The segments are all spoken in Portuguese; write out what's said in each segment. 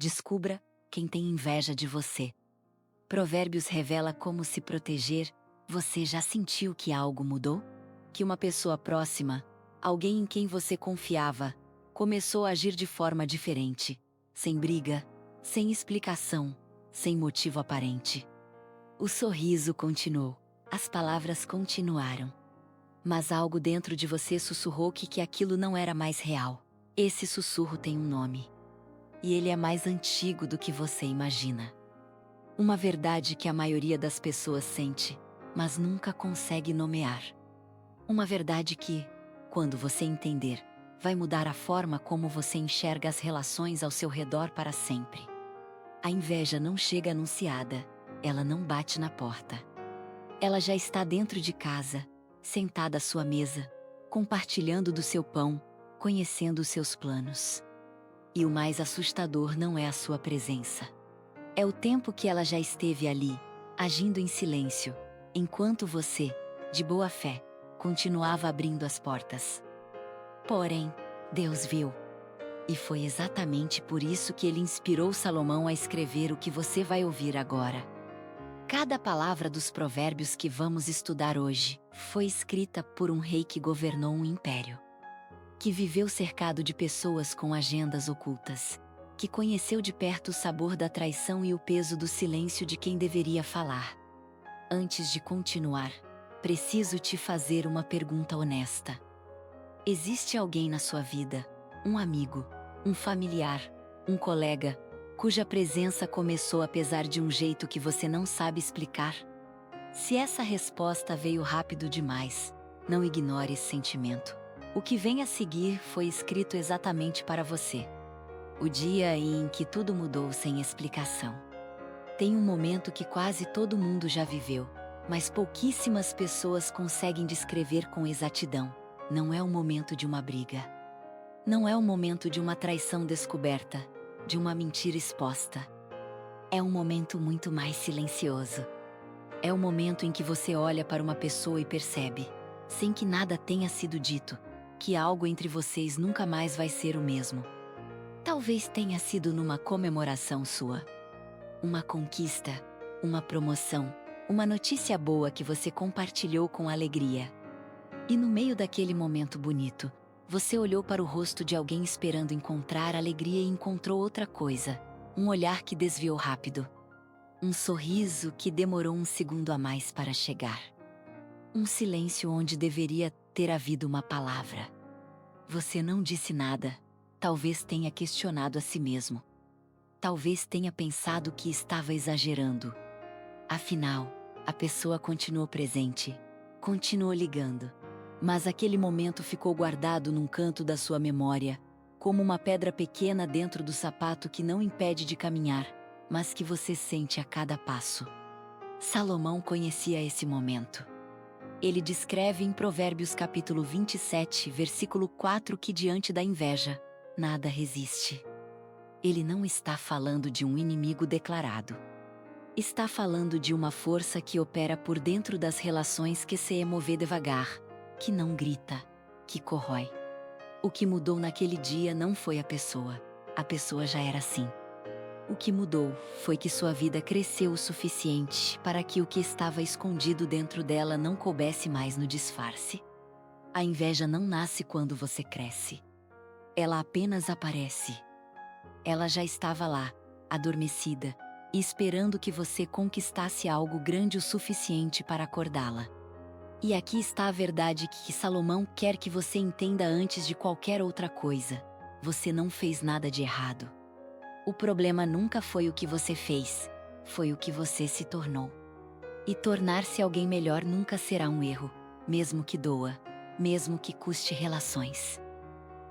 Descubra quem tem inveja de você. Provérbios revela como se proteger. Você já sentiu que algo mudou? Que uma pessoa próxima, alguém em quem você confiava, começou a agir de forma diferente, sem briga, sem explicação, sem motivo aparente. O sorriso continuou, as palavras continuaram. Mas algo dentro de você sussurrou que aquilo não era mais real. Esse sussurro tem um nome. E ele é mais antigo do que você imagina. Uma verdade que a maioria das pessoas sente, mas nunca consegue nomear. Uma verdade que, quando você entender, vai mudar a forma como você enxerga as relações ao seu redor para sempre. A inveja não chega anunciada, ela não bate na porta. Ela já está dentro de casa, sentada à sua mesa, compartilhando do seu pão, conhecendo os seus planos. E o mais assustador não é a sua presença. É o tempo que ela já esteve ali, agindo em silêncio, enquanto você, de boa fé, continuava abrindo as portas. Porém, Deus viu. E foi exatamente por isso que ele inspirou Salomão a escrever o que você vai ouvir agora. Cada palavra dos provérbios que vamos estudar hoje foi escrita por um rei que governou um império. Que viveu cercado de pessoas com agendas ocultas. Que conheceu de perto o sabor da traição e o peso do silêncio de quem deveria falar. Antes de continuar, preciso te fazer uma pergunta honesta. Existe alguém na sua vida, um amigo, um familiar, um colega, cuja presença começou apesar de um jeito que você não sabe explicar? Se essa resposta veio rápido demais, não ignore esse sentimento. O que vem a seguir foi escrito exatamente para você. O dia em que tudo mudou sem explicação. Tem um momento que quase todo mundo já viveu, mas pouquíssimas pessoas conseguem descrever com exatidão. Não é o momento de uma briga. Não é o momento de uma traição descoberta, de uma mentira exposta. É um momento muito mais silencioso. É o momento em que você olha para uma pessoa e percebe, sem que nada tenha sido dito, que algo entre vocês nunca mais vai ser o mesmo. Talvez tenha sido numa comemoração sua. Uma conquista, uma promoção, uma notícia boa que você compartilhou com alegria. E no meio daquele momento bonito, você olhou para o rosto de alguém esperando encontrar alegria e encontrou outra coisa, um olhar que desviou rápido. Um sorriso que demorou um segundo a mais para chegar. Um silêncio onde deveria ter havido uma palavra. Você não disse nada, talvez tenha questionado a si mesmo. Talvez tenha pensado que estava exagerando. Afinal, a pessoa continuou presente, continuou ligando. Mas aquele momento ficou guardado num canto da sua memória, como uma pedra pequena dentro do sapato que não impede de caminhar, mas que você sente a cada passo. Salomão conhecia esse momento. Ele descreve em Provérbios capítulo 27, versículo 4 que diante da inveja, nada resiste. Ele não está falando de um inimigo declarado. Está falando de uma força que opera por dentro das relações que se move devagar, que não grita, que corrói. O que mudou naquele dia não foi a pessoa já era assim. O que mudou foi que sua vida cresceu o suficiente para que o que estava escondido dentro dela não coubesse mais no disfarce. A inveja não nasce quando você cresce. Ela apenas aparece. Ela já estava lá, adormecida, esperando que você conquistasse algo grande o suficiente para acordá-la. E aqui está a verdade que Salomão quer que você entenda antes de qualquer outra coisa. Você não fez nada de errado. O problema nunca foi o que você fez, foi o que você se tornou. E tornar-se alguém melhor nunca será um erro, mesmo que doa, mesmo que custe relações.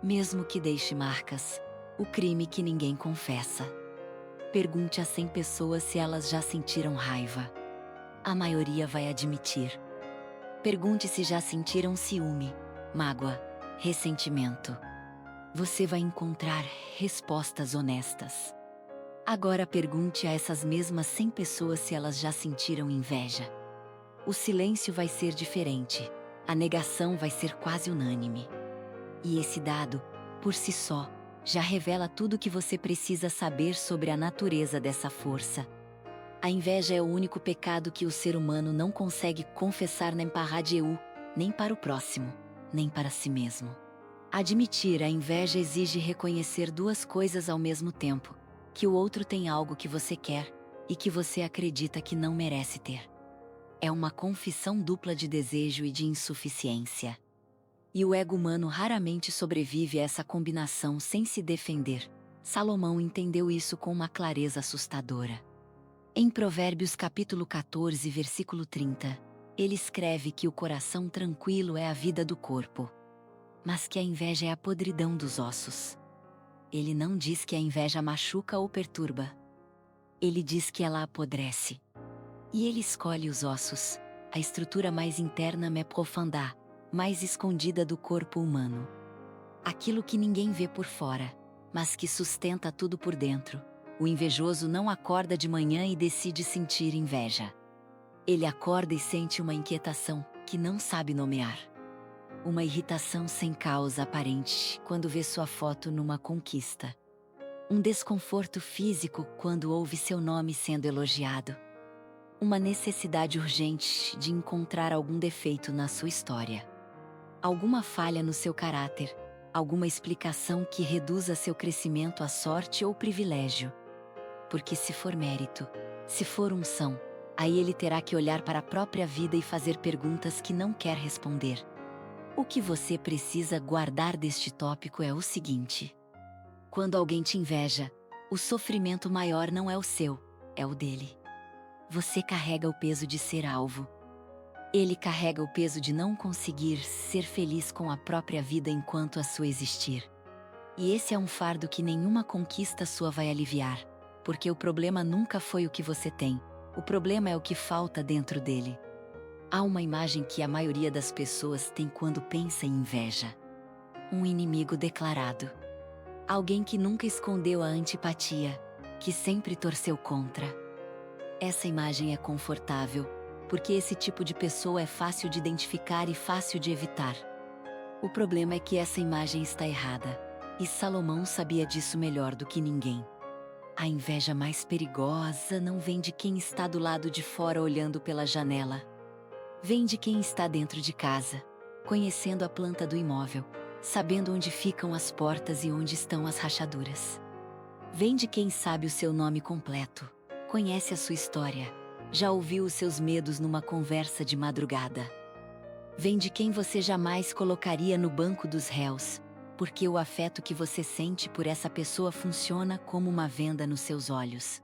Mesmo que deixe marcas, o crime que ninguém confessa. Pergunte a 100 pessoas se elas já sentiram raiva. A maioria vai admitir. Pergunte se já sentiram ciúme, mágoa, ressentimento. Você vai encontrar respostas honestas. Agora pergunte a essas mesmas 100 pessoas se elas já sentiram inveja. O silêncio vai ser diferente, a negação vai ser quase unânime. E esse dado, por si só, já revela tudo o que você precisa saber sobre a natureza dessa força. A inveja é o único pecado que o ser humano não consegue confessar nem para Deus, nem para o próximo, nem para si mesmo. Admitir a inveja exige reconhecer duas coisas ao mesmo tempo: que o outro tem algo que você quer e que você acredita que não merece ter. É uma confissão dupla de desejo e de insuficiência. E o ego humano raramente sobrevive a essa combinação sem se defender. Salomão entendeu isso com uma clareza assustadora. Em Provérbios capítulo 14, versículo 30, ele escreve que o coração tranquilo é a vida do corpo, mas que a inveja é a podridão dos ossos. Ele não diz que a inveja machuca ou perturba. Ele diz que ela apodrece. E ele escolhe os ossos, a estrutura mais interna mais profunda, mais escondida do corpo humano. Aquilo que ninguém vê por fora, mas que sustenta tudo por dentro. O invejoso não acorda de manhã e decide sentir inveja. Ele acorda e sente uma inquietação que não sabe nomear. Uma irritação sem causa aparente quando vê sua foto numa conquista. Um desconforto físico quando ouve seu nome sendo elogiado. Uma necessidade urgente de encontrar algum defeito na sua história. Alguma falha no seu caráter, alguma explicação que reduza seu crescimento à sorte ou privilégio. Porque se for mérito, se for unção, aí ele terá que olhar para a própria vida e fazer perguntas que não quer responder. O que você precisa guardar deste tópico é o seguinte: quando alguém te inveja, o sofrimento maior não é o seu, é o dele. Você carrega o peso de ser alvo. Ele carrega o peso de não conseguir ser feliz com a própria vida enquanto a sua existir. E esse é um fardo que nenhuma conquista sua vai aliviar, porque o problema nunca foi o que você tem, o problema é o que falta dentro dele. Há uma imagem que a maioria das pessoas tem quando pensa em inveja. Um inimigo declarado. Alguém que nunca escondeu a antipatia, que sempre torceu contra. Essa imagem é confortável, porque esse tipo de pessoa é fácil de identificar e fácil de evitar. O problema é que essa imagem está errada, e Salomão sabia disso melhor do que ninguém. A inveja mais perigosa não vem de quem está do lado de fora olhando pela janela. Vem de quem está dentro de casa, conhecendo a planta do imóvel, sabendo onde ficam as portas e onde estão as rachaduras. Vem de quem sabe o seu nome completo, conhece a sua história, já ouviu os seus medos numa conversa de madrugada. Vem de quem você jamais colocaria no banco dos réus, porque o afeto que você sente por essa pessoa funciona como uma venda nos seus olhos.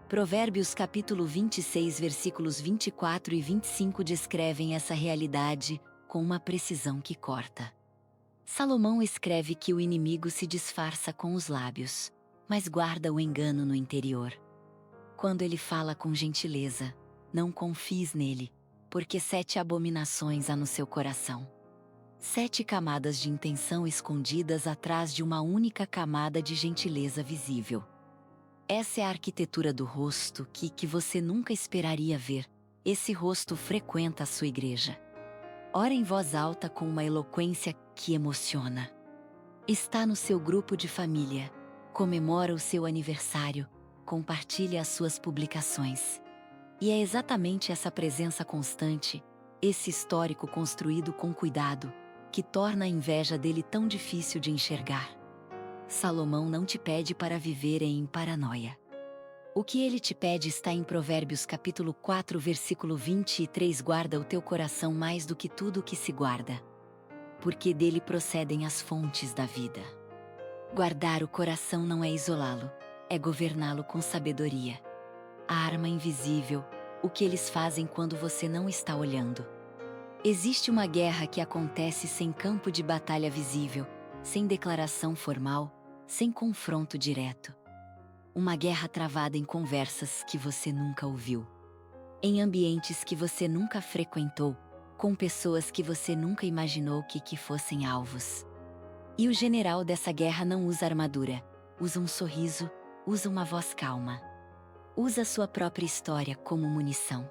Provérbios capítulo 26, versículos 24 e 25 descrevem essa realidade com uma precisão que corta. Salomão escreve que o inimigo se disfarça com os lábios, mas guarda o engano no interior. Quando ele fala com gentileza, não confies nele, porque 7 abominações há no seu coração. 7 camadas de intenção escondidas atrás de uma única camada de gentileza visível. Essa é a arquitetura do rosto que você nunca esperaria ver. Esse rosto frequenta a sua igreja. Ora em voz alta com uma eloquência que emociona. Está no seu grupo de família, comemora o seu aniversário, compartilha as suas publicações. E é exatamente essa presença constante, esse histórico construído com cuidado, que torna a inveja dele tão difícil de enxergar. Salomão não te pede para viver em paranoia. O que ele te pede está em Provérbios capítulo 4, versículo 23: guarda o teu coração mais do que tudo o que se guarda, porque dele procedem as fontes da vida. Guardar o coração não é isolá-lo, é governá-lo com sabedoria. A arma invisível, o que eles fazem quando você não está olhando. Existe uma guerra que acontece sem campo de batalha visível, sem declaração formal, sem confronto direto. Uma guerra travada em conversas que você nunca ouviu. Em ambientes que você nunca frequentou, com pessoas que você nunca imaginou que fossem alvos. E o general dessa guerra não usa armadura, usa um sorriso, usa uma voz calma. Usa sua própria história como munição.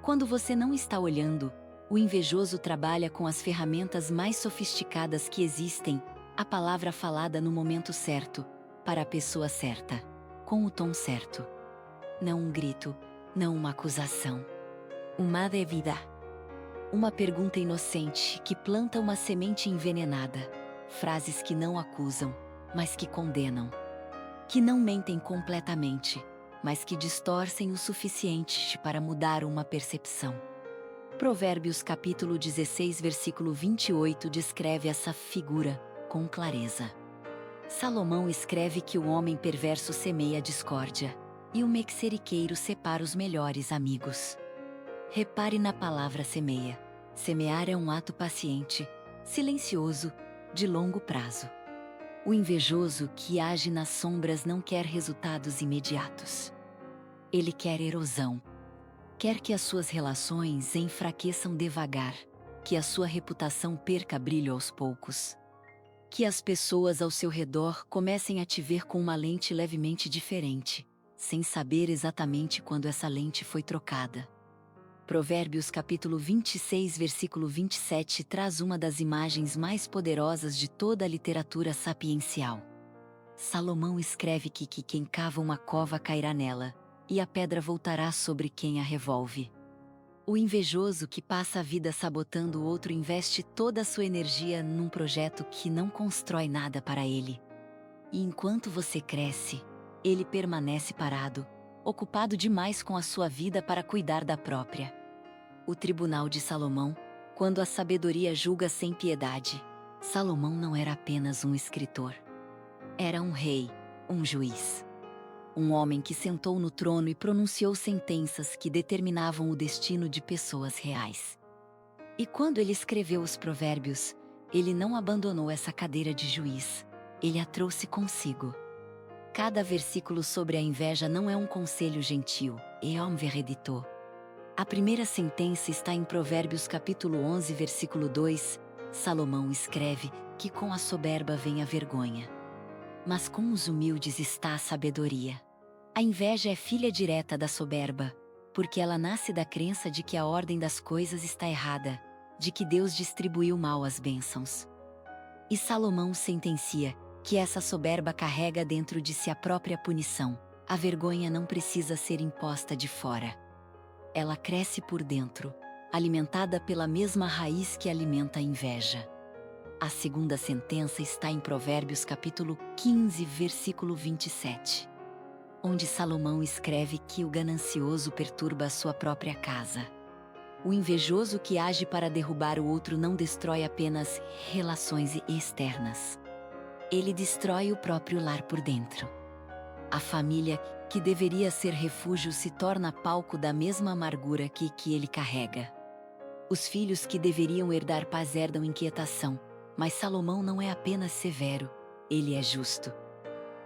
Quando você não está olhando, o invejoso trabalha com as ferramentas mais sofisticadas que existem, A palavra falada no momento certo, para a pessoa certa, com o tom certo. Não um grito, não uma acusação. Uma dúvida. Uma pergunta inocente que planta uma semente envenenada. Frases que não acusam, mas que condenam. Que não mentem completamente, mas que distorcem o suficiente para mudar uma percepção. Provérbios capítulo 16, versículo 28 descreve essa figura com clareza. Salomão escreve que o homem perverso semeia discórdia, e o mexeriqueiro separa os melhores amigos. Repare na palavra semeia. Semear é um ato paciente, silencioso, de longo prazo. O invejoso que age nas sombras não quer resultados imediatos. Ele quer erosão. Quer que as suas relações enfraqueçam devagar, que a sua reputação perca brilho aos poucos. Que as pessoas ao seu redor comecem a te ver com uma lente levemente diferente, sem saber exatamente quando essa lente foi trocada. Provérbios capítulo 26, versículo 27 traz uma das imagens mais poderosas de toda a literatura sapiencial. Salomão escreve que quem cava uma cova cairá nela, e a pedra voltará sobre quem a revolve. O invejoso que passa a vida sabotando o outro investe toda a sua energia num projeto que não constrói nada para ele. E enquanto você cresce, ele permanece parado, ocupado demais com a sua vida para cuidar da própria. O tribunal de Salomão, quando a sabedoria julga sem piedade. Salomão não era apenas um escritor. Era um rei, um juiz. Um homem que sentou no trono e pronunciou sentenças que determinavam o destino de pessoas reais. E quando ele escreveu os provérbios, ele não abandonou essa cadeira de juiz, ele a trouxe consigo. Cada versículo sobre a inveja não é um conselho gentil, é um veredito. A primeira sentença está em Provérbios capítulo 11, versículo 2, Salomão escreve que com a soberba vem a vergonha. Mas com os humildes está a sabedoria. A inveja é filha direta da soberba, porque ela nasce da crença de que a ordem das coisas está errada, de que Deus distribuiu mal as bênçãos. E Salomão sentencia que essa soberba carrega dentro de si a própria punição. A vergonha não precisa ser imposta de fora. Ela cresce por dentro, alimentada pela mesma raiz que alimenta a inveja. A segunda sentença está em Provérbios capítulo 15, versículo 27. Onde Salomão escreve que o ganancioso perturba a sua própria casa. O invejoso que age para derrubar o outro não destrói apenas relações externas. Ele destrói o próprio lar por dentro. A família, que deveria ser refúgio, se torna palco da mesma amargura que ele carrega. Os filhos que deveriam herdar paz herdam inquietação, mas Salomão não é apenas severo, ele é justo.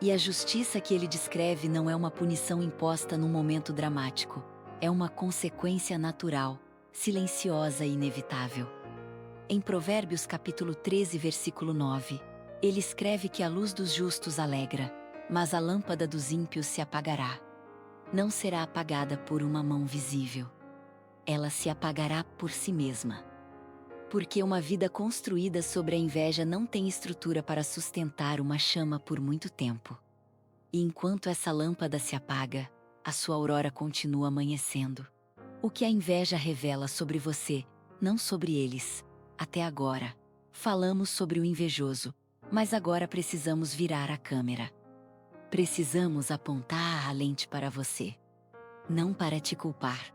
E a justiça que ele descreve não é uma punição imposta num momento dramático, é uma consequência natural, silenciosa e inevitável. Em Provérbios capítulo 13, versículo 9, ele escreve que a luz dos justos alegra, mas a lâmpada dos ímpios se apagará. Não será apagada por uma mão visível. Ela se apagará por si mesma. Porque uma vida construída sobre a inveja não tem estrutura para sustentar uma chama por muito tempo. E enquanto essa lâmpada se apaga, a sua aurora continua amanhecendo. O que a inveja revela sobre você, não sobre eles. Até agora, falamos sobre o invejoso, mas agora precisamos virar a câmera. Precisamos apontar a lente para você. Não para te culpar,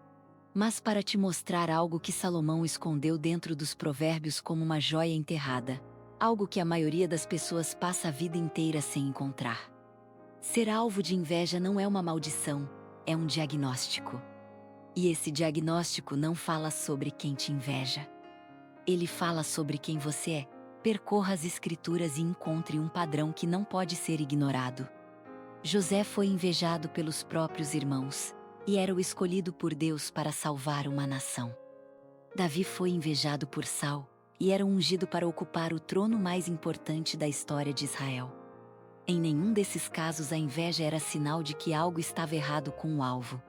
mas para te mostrar algo que Salomão escondeu dentro dos provérbios como uma joia enterrada, algo que a maioria das pessoas passa a vida inteira sem encontrar. Ser alvo de inveja não é uma maldição, é um diagnóstico. E esse diagnóstico não fala sobre quem te inveja. Ele fala sobre quem você é. Percorra as escrituras e encontre um padrão que não pode ser ignorado. José foi invejado pelos próprios irmãos, e era o escolhido por Deus para salvar uma nação. Davi foi invejado por Saul, e era ungido para ocupar o trono mais importante da história de Israel. Em nenhum desses casos a inveja era sinal de que algo estava errado com o alvo.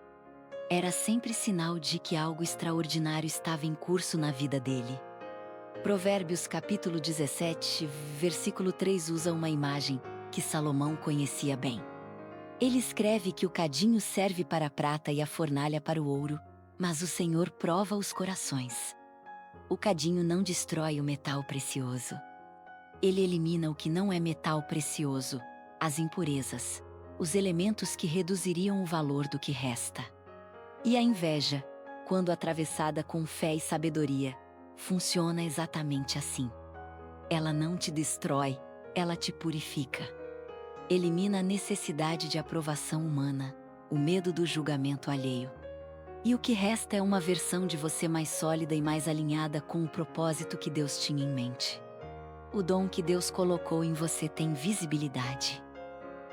Era sempre sinal de que algo extraordinário estava em curso na vida dele. Provérbios capítulo 17, versículo 3 usa uma imagem que Salomão conhecia bem. Ele escreve que o cadinho serve para a prata e a fornalha para o ouro, mas o Senhor prova os corações. O cadinho não destrói o metal precioso. Ele elimina o que não é metal precioso, as impurezas, os elementos que reduziriam o valor do que resta. E a inveja, quando atravessada com fé e sabedoria, funciona exatamente assim. Ela não te destrói, ela te purifica. Elimina a necessidade de aprovação humana, o medo do julgamento alheio. E o que resta é uma versão de você mais sólida e mais alinhada com o propósito que Deus tinha em mente. O dom que Deus colocou em você tem visibilidade.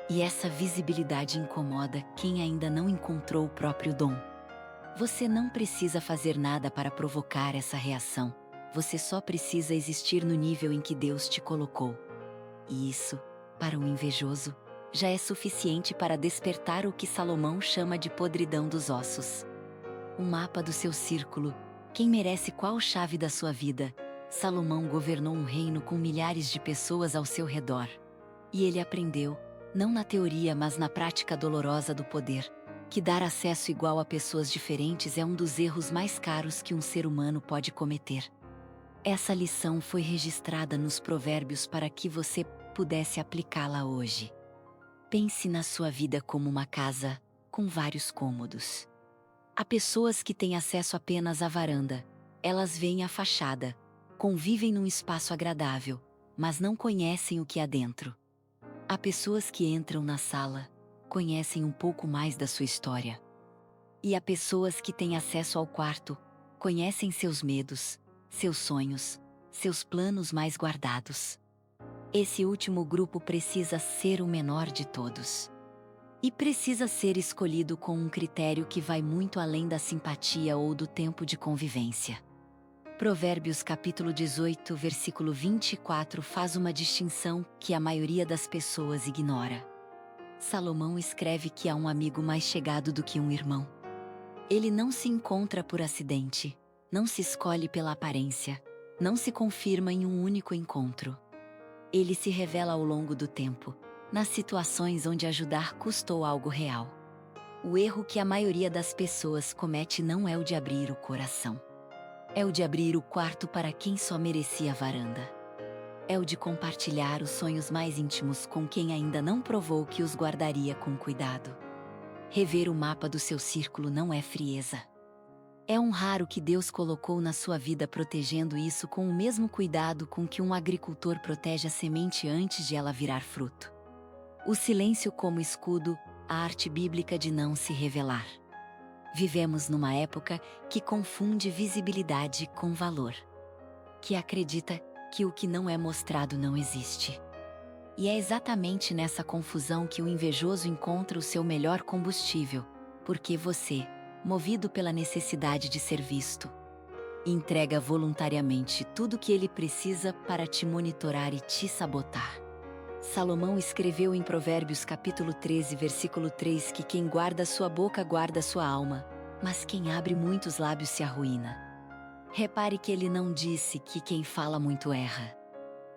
E essa visibilidade incomoda quem ainda não encontrou o próprio dom. Você não precisa fazer nada para provocar essa reação. Você só precisa existir no nível em que Deus te colocou. E isso, para um invejoso, já é suficiente para despertar o que Salomão chama de podridão dos ossos. O mapa do seu círculo, quem merece qual chave da sua vida. Salomão governou um reino com milhares de pessoas ao seu redor. E ele aprendeu, não na teoria mas na prática dolorosa do poder, que dar acesso igual a pessoas diferentes é um dos erros mais caros que um ser humano pode cometer. Essa lição foi registrada nos Provérbios para que você pudesse aplicá-la hoje. Pense na sua vida como uma casa, com vários cômodos. Há pessoas que têm acesso apenas à varanda, elas veem a fachada, convivem num espaço agradável, mas não conhecem o que há dentro. Há pessoas que entram na sala, conhecem um pouco mais da sua história. E há pessoas que têm acesso ao quarto, conhecem seus medos, seus sonhos, seus planos mais guardados. Esse último grupo precisa ser o menor de todos. E precisa ser escolhido com um critério que vai muito além da simpatia ou do tempo de convivência. Provérbios capítulo 18, versículo 24 faz uma distinção que a maioria das pessoas ignora. Salomão escreve que há um amigo mais chegado do que um irmão. Ele não se encontra por acidente, não se escolhe pela aparência, não se confirma em um único encontro. Ele se revela ao longo do tempo, nas situações onde ajudar custou algo real. O erro que a maioria das pessoas comete não é o de abrir o coração. É o de abrir o quarto para quem só merecia a varanda. É o de compartilhar os sonhos mais íntimos com quem ainda não provou que os guardaria com cuidado. Rever o mapa do seu círculo não é frieza. É honrar o que Deus colocou na sua vida, protegendo isso com o mesmo cuidado com que um agricultor protege a semente antes de ela virar fruto. O silêncio como escudo, a arte bíblica de não se revelar. Vivemos numa época que confunde visibilidade com valor. Que acredita que o que não é mostrado não existe. E é exatamente nessa confusão que o invejoso encontra o seu melhor combustível, porque você, movido pela necessidade de ser visto, entrega voluntariamente tudo o que ele precisa para te monitorar e te sabotar. Salomão escreveu em Provérbios capítulo 13, versículo 3 que quem guarda sua boca guarda sua alma, mas quem abre muitos lábios se arruína. Repare que ele não disse que quem fala muito erra.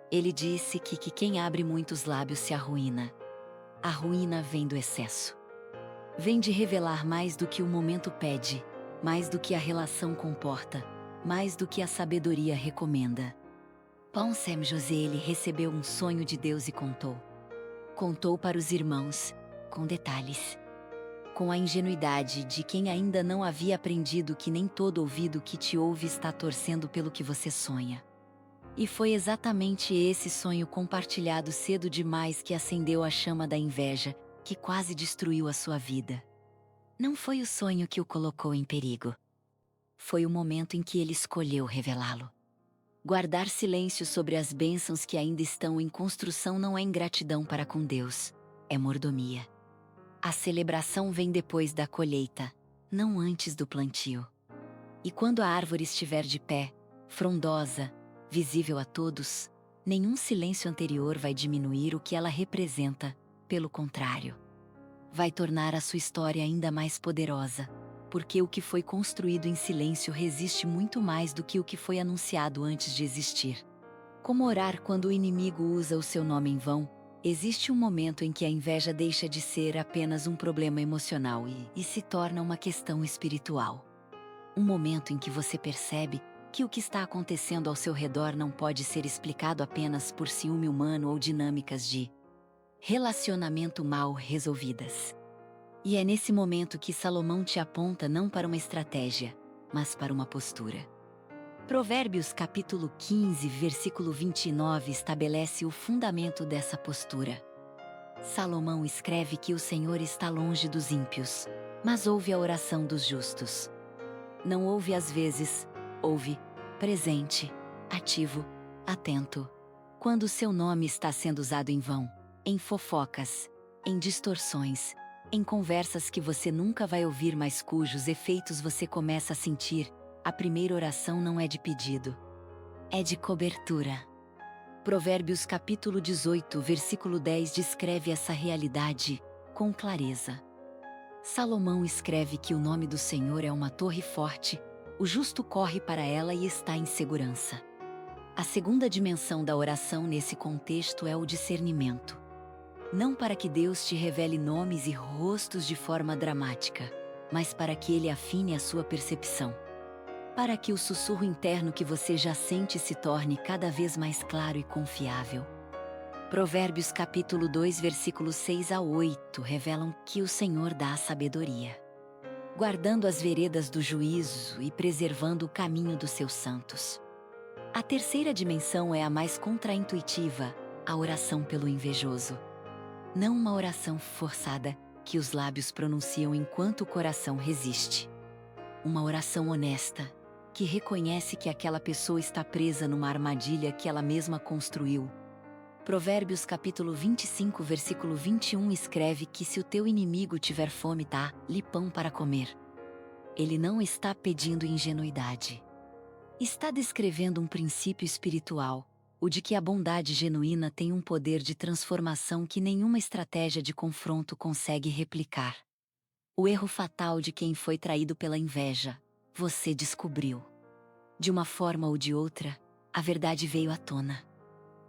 Ele disse que quem abre muitos lábios se arruína. A ruína vem do excesso. Vem de revelar mais do que o momento pede, mais do que a relação comporta, mais do que a sabedoria recomenda. Sam José ele recebeu um sonho de Deus e contou. Contou para os irmãos, com detalhes. Com a ingenuidade de quem ainda não havia aprendido que nem todo ouvido que te ouve está torcendo pelo que você sonha. E foi exatamente esse sonho compartilhado cedo demais que acendeu a chama da inveja, que quase destruiu a sua vida. Não foi o sonho que o colocou em perigo. Foi o momento em que ele escolheu revelá-lo. Guardar silêncio sobre as bênçãos que ainda estão em construção não é ingratidão para com Deus, é mordomia. A celebração vem depois da colheita, não antes do plantio. E quando a árvore estiver de pé, frondosa, visível a todos, nenhum silêncio anterior vai diminuir o que ela representa, pelo contrário. Vai tornar a sua história ainda mais poderosa. porque o que foi construído em silêncio resiste muito mais do que o que foi anunciado antes de existir. Como orar quando o inimigo usa o seu nome em vão? Existe um momento em que a inveja deixa de ser apenas um problema emocional e se torna uma questão espiritual. Um momento em que você percebe que o que está acontecendo ao seu redor não pode ser explicado apenas por ciúme humano ou dinâmicas de relacionamento mal resolvidas. E é nesse momento que Salomão te aponta não para uma estratégia, mas para uma postura. Provérbios capítulo 15, versículo 29 estabelece o fundamento dessa postura. Salomão escreve que o Senhor está longe dos ímpios, mas ouve a oração dos justos. Não ouve às vezes, ouve, presente, ativo, atento. Quando seu nome está sendo usado em vão, em fofocas, em distorções, em conversas que você nunca vai ouvir, mas cujos efeitos você começa a sentir, a primeira oração não é de pedido, é de cobertura. Provérbios capítulo 18, versículo 10 descreve essa realidade com clareza. Salomão escreve que o nome do Senhor é uma torre forte, o justo corre para ela e está em segurança. A segunda dimensão da oração nesse contexto é o discernimento. Não para que Deus te revele nomes e rostos de forma dramática, mas para que Ele afine a sua percepção. Para que o sussurro interno que você já sente se torne cada vez mais claro e confiável. Provérbios capítulo 2, versículos 6 a 8 revelam que o Senhor dá a sabedoria, guardando as veredas do juízo e preservando o caminho dos seus santos. A terceira dimensão é a mais contraintuitiva, a oração pelo invejoso. Não uma oração forçada, que os lábios pronunciam enquanto o coração resiste. Uma oração honesta, que reconhece que aquela pessoa está presa numa armadilha que ela mesma construiu. Provérbios capítulo 25, versículo 21 escreve que se o teu inimigo tiver fome, dá-lhe pão para comer. Ele não está pedindo ingenuidade. Está descrevendo um princípio espiritual, o de que a bondade genuína tem um poder de transformação que nenhuma estratégia de confronto consegue replicar. O erro fatal de quem foi traído pela inveja, você descobriu. De uma forma ou de outra, a verdade veio à tona.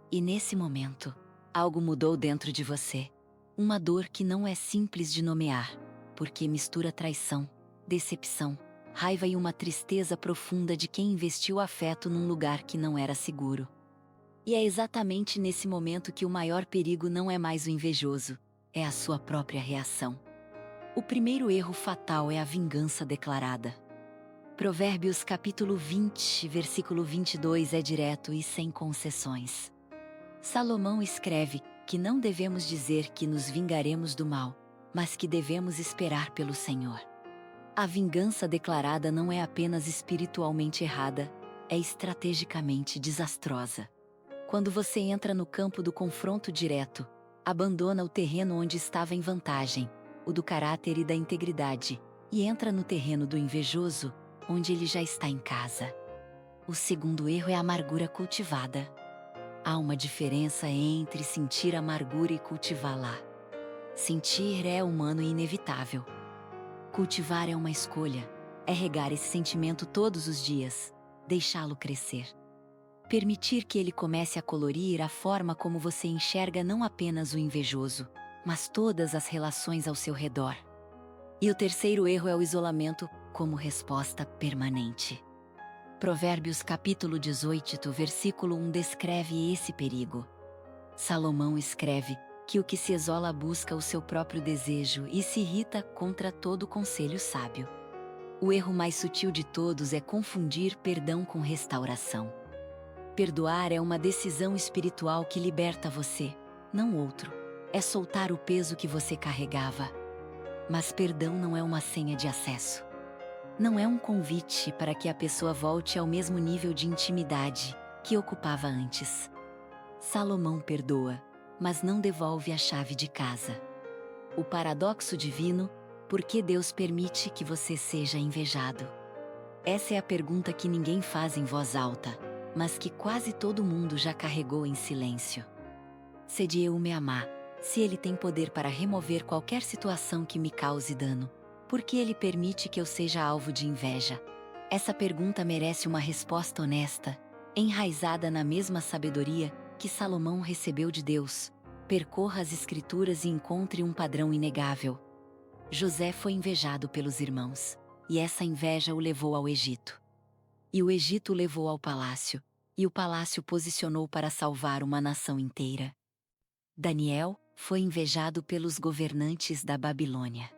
E nesse momento, algo mudou dentro de você. Uma dor que não é simples de nomear, porque mistura traição, decepção, raiva e uma tristeza profunda de quem investiu afeto num lugar que não era seguro. E é exatamente nesse momento que o maior perigo não é mais o invejoso, é a sua própria reação. O primeiro erro fatal é a vingança declarada. Provérbios capítulo 20, versículo 22 é direto e sem concessões. Salomão escreve que não devemos dizer que nos vingaremos do mal, mas que devemos esperar pelo Senhor. A vingança declarada não é apenas espiritualmente errada, é estrategicamente desastrosa. Quando você entra no campo do confronto direto, abandona o terreno onde estava em vantagem, o do caráter e da integridade, e entra no terreno do invejoso, onde ele já está em casa. O segundo erro é a amargura cultivada. Há uma diferença entre sentir amargura e cultivá-la. Sentir é humano e inevitável. Cultivar é uma escolha, é regar esse sentimento todos os dias, deixá-lo crescer. Permitir que ele comece a colorir a forma como você enxerga não apenas o invejoso, mas todas as relações ao seu redor. E o terceiro erro é o isolamento como resposta permanente. Provérbios capítulo 18, versículo 1 descreve esse perigo. Salomão escreve que o que se isola busca o seu próprio desejo e se irrita contra todo conselho sábio. O erro mais sutil de todos é confundir perdão com restauração. Perdoar é uma decisão espiritual que liberta você, não outro. É soltar o peso que você carregava. Mas perdão não é uma senha de acesso. Não é um convite para que a pessoa volte ao mesmo nível de intimidade que ocupava antes. Salomão perdoa, mas não devolve a chave de casa. O paradoxo divino: por que Deus permite que você seja invejado? Essa é a pergunta que ninguém faz em voz alta, mas que quase todo mundo já carregou em silêncio. Se Deus me amar, se Ele tem poder para remover qualquer situação que me cause dano, Por que ele permite que eu seja alvo de inveja? Essa pergunta merece uma resposta honesta, enraizada na mesma sabedoria que Salomão recebeu de Deus. Percorra as Escrituras e encontre um padrão inegável. José foi invejado pelos irmãos, e essa inveja o levou ao Egito. E o Egito o levou ao palácio, e o palácio posicionou para salvar uma nação inteira. Daniel foi invejado pelos governantes da Babilônia.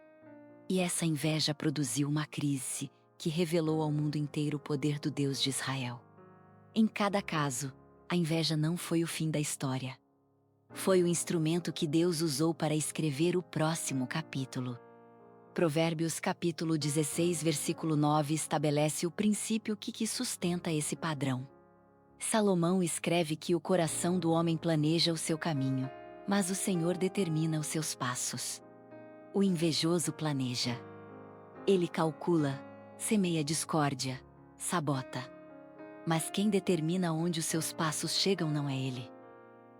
E essa inveja produziu uma crise que revelou ao mundo inteiro o poder do Deus de Israel. Em cada caso, a inveja não foi o fim da história. Foi o instrumento que Deus usou para escrever o próximo capítulo. Provérbios capítulo 16, versículo 9 estabelece o princípio que sustenta esse padrão. Salomão escreve que o coração do homem planeja o seu caminho, mas o Senhor determina os seus passos. O invejoso planeja. Ele calcula, semeia discórdia, sabota. Mas quem determina onde os seus passos chegam não é ele.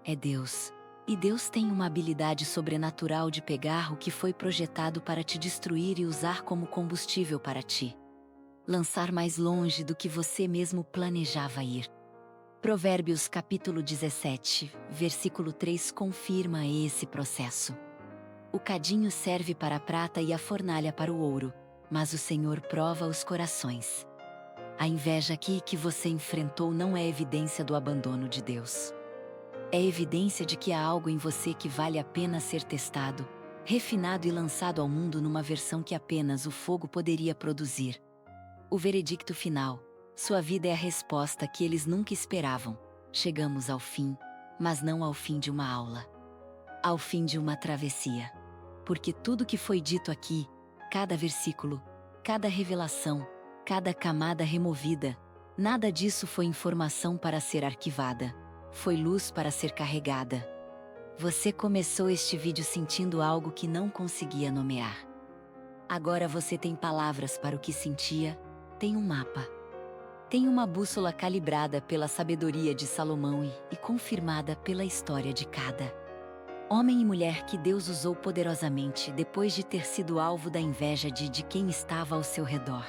É Deus. E Deus tem uma habilidade sobrenatural de pegar o que foi projetado para te destruir e usar como combustível para ti lançar mais longe do que você mesmo planejava ir. Provérbios capítulo 17, versículo 3 confirma esse processo. O cadinho serve para a prata e a fornalha para o ouro, mas o Senhor prova os corações. A inveja aqui que você enfrentou não é evidência do abandono de Deus. É evidência de que há algo em você que vale a pena ser testado, refinado e lançado ao mundo numa versão que apenas o fogo poderia produzir. O veredicto final: sua vida é a resposta que eles nunca esperavam. Chegamos ao fim, mas não ao fim de uma aula. Ao fim de uma travessia. Porque tudo que foi dito aqui, cada versículo, cada revelação, cada camada removida, nada disso foi informação para ser arquivada. Foi luz para ser carregada. Você começou este vídeo sentindo algo que não conseguia nomear. Agora você tem palavras para o que sentia, tem um mapa. Tem uma bússola calibrada pela sabedoria de Salomão e confirmada pela história de cada homem e mulher que Deus usou poderosamente depois de ter sido alvo da inveja de quem estava ao seu redor.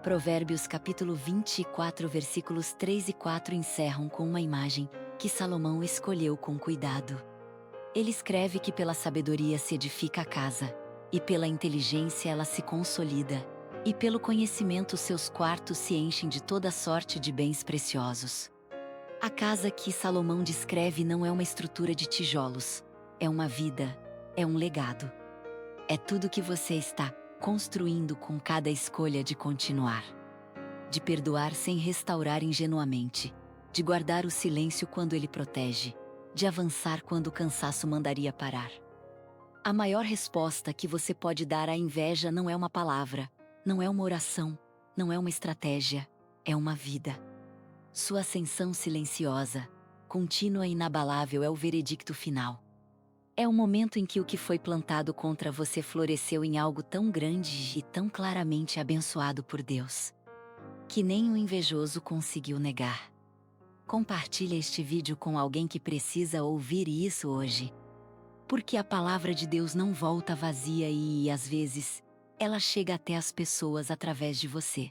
Provérbios capítulo 24, versículos 3 e 4 encerram com uma imagem que Salomão escolheu com cuidado. Ele escreve que pela sabedoria se edifica a casa, e pela inteligência ela se consolida, e pelo conhecimento seus quartos se enchem de toda sorte de bens preciosos. A casa que Salomão descreve não é uma estrutura de tijolos, é uma vida, é um legado. É tudo que você está construindo com cada escolha de continuar. De perdoar sem restaurar ingenuamente, de guardar o silêncio quando ele protege, de avançar quando o cansaço mandaria parar. A maior resposta que você pode dar à inveja não é uma palavra, não é uma oração, não é uma estratégia, é uma vida. Sua ascensão silenciosa, contínua e inabalável é o veredicto final. É o momento em que o que foi plantado contra você floresceu em algo tão grande e tão claramente abençoado por Deus, que nem o invejoso conseguiu negar. Compartilhe este vídeo com alguém que precisa ouvir isso hoje. Porque a palavra de Deus não volta vazia e, às vezes, ela chega até as pessoas através de você.